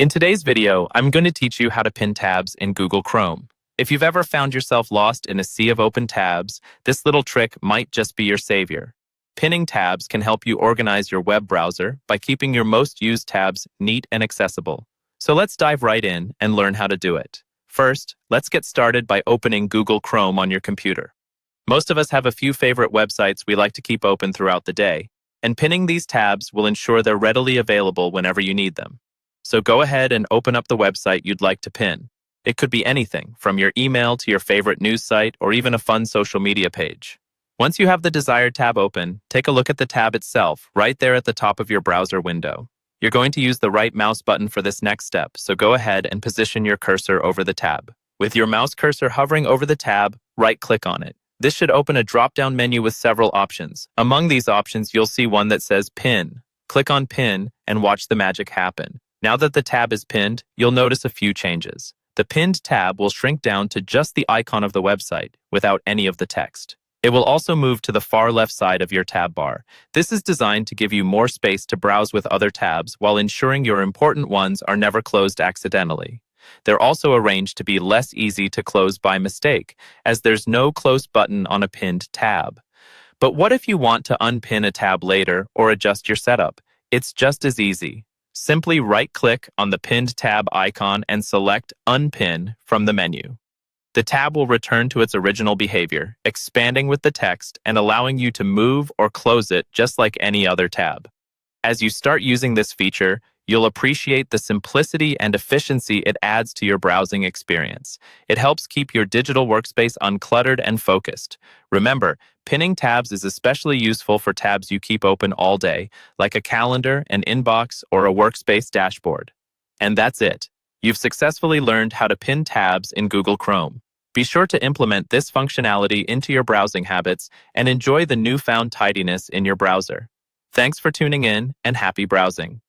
In today's video, I'm going to teach you how to pin tabs in Google Chrome. If you've ever found yourself lost in a sea of open tabs, this little trick might just be your savior. Pinning tabs can help you organize your web browser by keeping your most used tabs neat and accessible. So let's dive right in and learn how to do it. First, let's get started by opening Google Chrome on your computer. Most of us have a few favorite websites we like to keep open throughout the day, and pinning these tabs will ensure they're readily available whenever you need them. So go ahead and open up the website you'd like to pin. It could be anything, from your email to your favorite news site or even a fun social media page. Once you have the desired tab open, take a look at the tab itself right there at the top of your browser window. You're going to use the right mouse button for this next step, so go ahead and position your cursor over the tab. With your mouse cursor hovering over the tab, right-click on it. This should open a drop-down menu with several options. Among these options, you'll see one that says Pin. Click on Pin and watch the magic happen. Now that the tab is pinned, you'll notice a few changes. The pinned tab will shrink down to just the icon of the website, without any of the text. It will also move to the far left side of your tab bar. This is designed to give you more space to browse with other tabs while ensuring your important ones are never closed accidentally. They're also arranged to be less easy to close by mistake, as there's no close button on a pinned tab. But what if you want to unpin a tab later or adjust your setup? It's just as easy. Simply right-click on the pinned tab icon and select Unpin from the menu. The tab will return to its original behavior, expanding with the text and allowing you to move or close it just like any other tab. As you start using this feature, you'll appreciate the simplicity and efficiency it adds to your browsing experience. It helps keep your digital workspace uncluttered and focused. Remember, pinning tabs is especially useful for tabs you keep open all day, like a calendar, an inbox, or a workspace dashboard. And that's it. You've successfully learned how to pin tabs in Google Chrome. Be sure to implement this functionality into your browsing habits and enjoy the newfound tidiness in your browser. Thanks for tuning in, and happy browsing.